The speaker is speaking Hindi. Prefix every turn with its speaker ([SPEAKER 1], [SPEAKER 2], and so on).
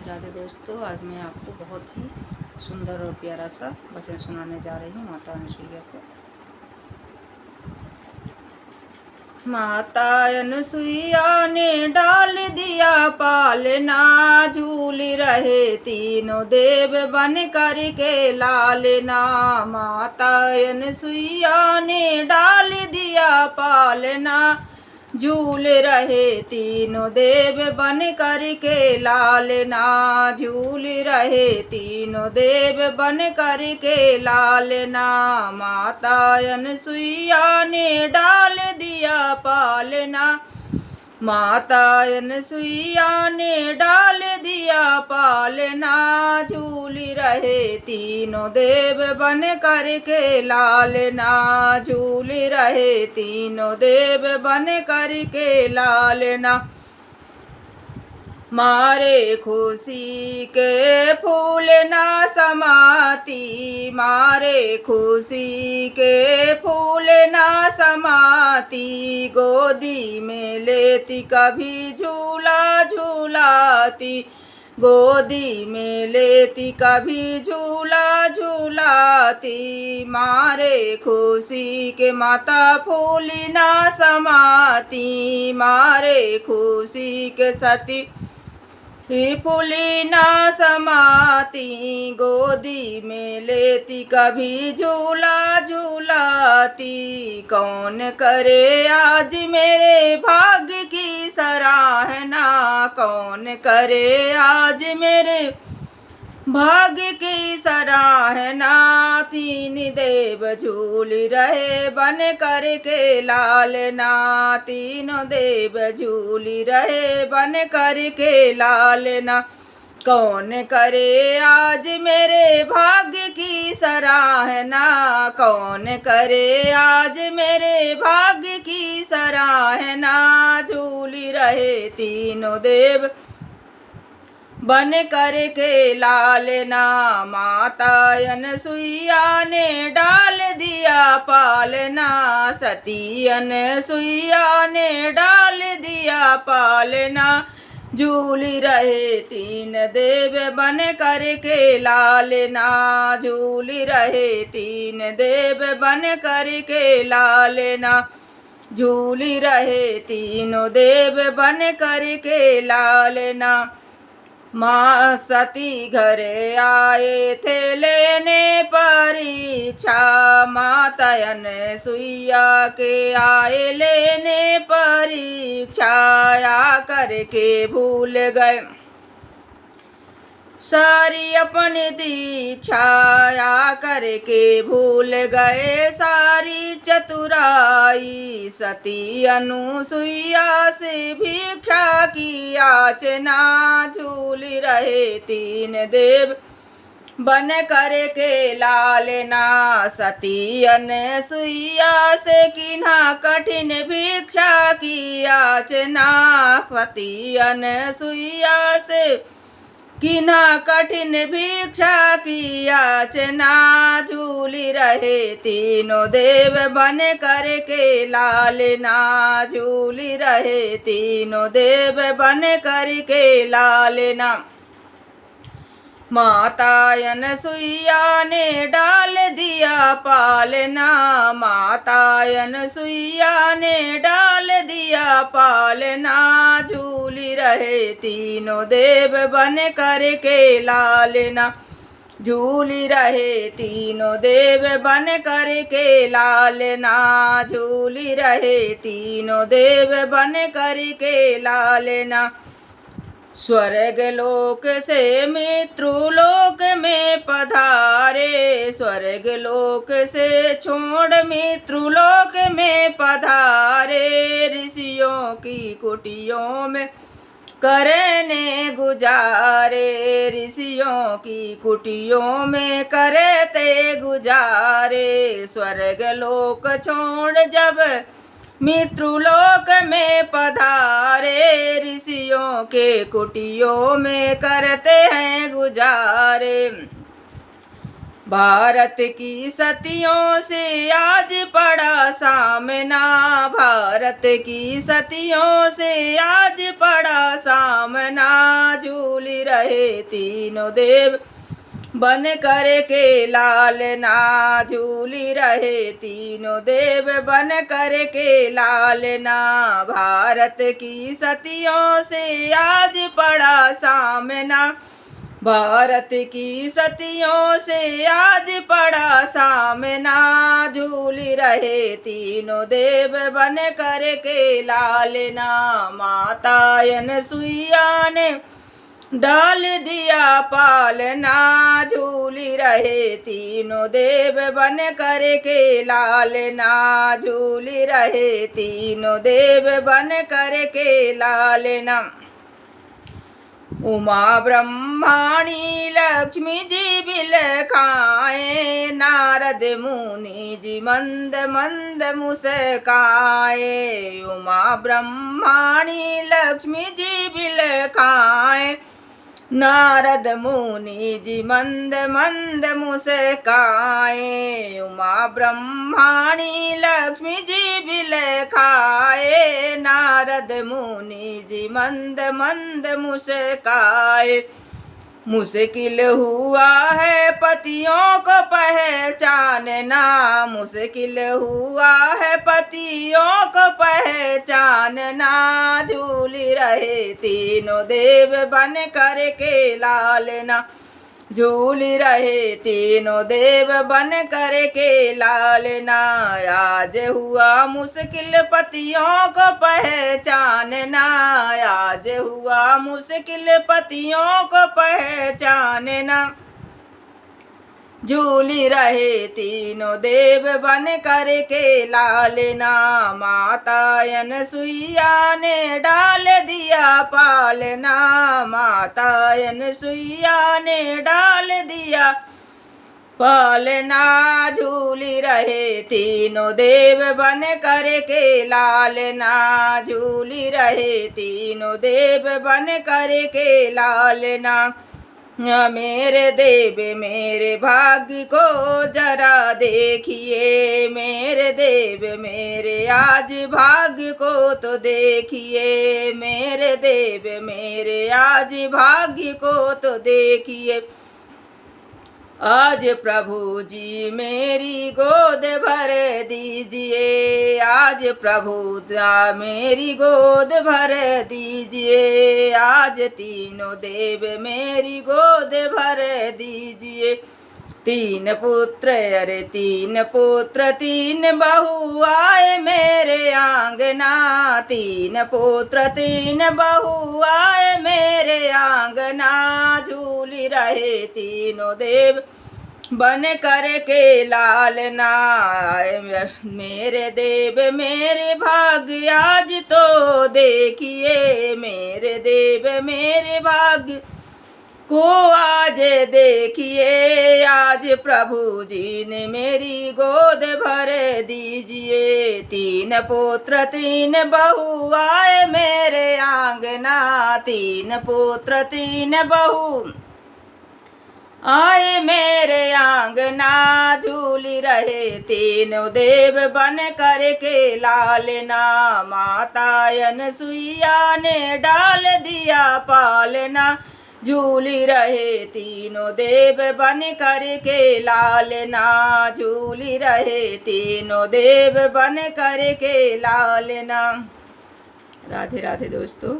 [SPEAKER 1] राधे दोस्तों, आज मैं आपको बहुत ही सुंदर और प्यारा सा वचन सुनाने जा रही हूँ माता अनुसुईया को। माता अनुसुईया ने डाल दिया पालना, झूल रहे तीनों देव बन कर के लालना। माता अनुसुईया ने डाल दिया पालना, झूल रहे तीनों देव बन कर के लालना। झूल रहे तीनों देव बन कर के लालना। माता अनुसुईया ने डाल दिया पालना, माता अनुसुईया ने डाल दिया पालना। झूल रहे तीनों देव बन कर के लालना। झूल रहे तीनों देव बन कर के लालना। मारे खुशी के फूल ना समाती, मारे खुशी के फूल ना समाती। गोदी में लेती कभी झूला झूलाती, गोदी में लेती कभी झूला झूलाती। मारे खुशी के माता फूल ना समाती, मारे खुशी के सती ही फूली ना समाती। गोदी में लेती कभी झूला झूलाती। कौन करे आज मेरे भाग्य की सराहना, कौन करे आज मेरे भाग्य की सराहना। तीन देव झूल रहे बन कर के लालना, तीनों देव झूल रहे बन कर के लालना। कौन करे आज मेरे भाग्य की सराहना, कौन करे आज मेरे भाग्य की सराहना। झूल रहे तीनों देव बन कर के लालना। माता अनुसुईया ने डाल दिया पालना, सती अनुसुईया ने डाल दिया पालना। झूल रहे तीन देव बन कर के लालना। झूल रहे तीन देव बन कर के लालना। झूल रहे तीनों देव बन कर के लालना। माँ सती घरे आए थे लेने परीक्षा, माता अनुसुईया के आए लेने परीक्षा। आ करके भूल गए सारी अपनी दीक्षा, आ करके भूल गए सारी चतुराई। सती अनुसुईया से भिक्षा की याचना, झूल रहे तीन देव बन कर के लालना। सती अनुसुईया से किन्हा कठिन भिक्षा की याचना, सती अनुसुईया से किन्हा कठिन भिक्षा की याचना। झूल रहे तीनों देव बन कर के लालना। झूल रहे तीनों देव बन कर के लालना। माता अनुसुईया ने डाल दिया पालना, माता अनुसुईया ने डाल दिया पालना। झूल रहे तीनों देव बन कर के लालना। झूल रहे तीनों देव बन कर के लालना। झूल रहे तीनों देव बन कर के लालना। स्वर्ग लोक से मित्रुलोक में पधारे, स्वर्ग लोक से छोड़ मित्रुलोक में पधारे। ऋषियों की कुटियों में करने गुजारे, ऋषियों की कुटियों में करते गुजारे। स्वर्ग लोक छोड़ जब मित्रुलोक में पधारे, ऋषियों के कुटियों में करते हैं गुजारे। भारत की सतियों से आज पड़ा सामना, भारत की सतियों से आज पड़ा सामना। झूल रहे तीनों देव बन कर के लालना, झूल रहे तीनों देव बन कर के लालना। भारत की सतियों से आज पड़ा सामना, भारत की सतियों से आज पड़ा सामना। झूल रहे तीनों देव बन कर के लालना। माता अनसुईया ने डाल दिया पालना, झूल रहे तीनों देव बन कर के लालना। झूल रहे तीनों देव बन कर के लालना। उमा ब्रह्माणी लक्ष्मी जी बिलखाए, नारद मुनि जी मंद मंद मुस्काए। उमा ब्रह्माणी लक्ष्मी जी बिलखाए, नारद मुनि जी मंद मंद मुस्काए। उमा ब्रह्माणी लक्ष्मी जी बिलखाए, नारद मुनि जी मंद मंद मुस्काए। मुश्किल हुआ है पतियों को पहचानना, मुश्किल हुआ है पतियों को पहचानना। झूल रहे तीनों देव बन कर के लालना, झूल रहे तीनों देव बन कर के लालना। आज हुआ मुश्किल पतियों को पहचानना, आज हुआ मुश्किल पतियों को पहचानना। झूल रहे तीनों देव बन कर के लालना। माता अनसुईया ने डाल दिया पालना, माता अनसुईया ने डाल दिया पालना। झूल रहे तीनों देव बन कर के लालना, झूल रहे तीनों देव बन कर के लालना। मेरे देव मेरे भाग्य को जरा देखिए, मेरे देव मेरे आज भाग्य को तो देखिए, मेरे देव मेरे आज भाग्य को तो देखिए। आज प्रभु जी मेरी गोद भर दीजिए, आज प्रभु मेरी गोद भर दीजिए। आज तीनों देव मेरी गोद भर दीजिए। तीन पुत्र अरे तीन पुत्र तीन बहू आए मेरे आंगना, तीन पुत्र तीन बहू आए मेरे आंगना। झूल रहे तीनों देव बन कर के लालना। मेरे देव मेरे भाग्य आज तो देखिए, मेरे देव मेरे भाग्य को आज देखिए। आज प्रभु जी ने मेरी गोद भर दीजिए। तीन पुत्र तीन बहू आए मेरे आंगना, तीन पुत्र तीन बहू आए मेरे आंगना। झूल रहे तीनों देव बन कर के लालना। माता अनसुईया ने डाल दिया पालना, झूल रहे तीनों देव बन कर के लालना। झूल रहे तीनों देव बन कर के लालना। राधे राधे दोस्तों।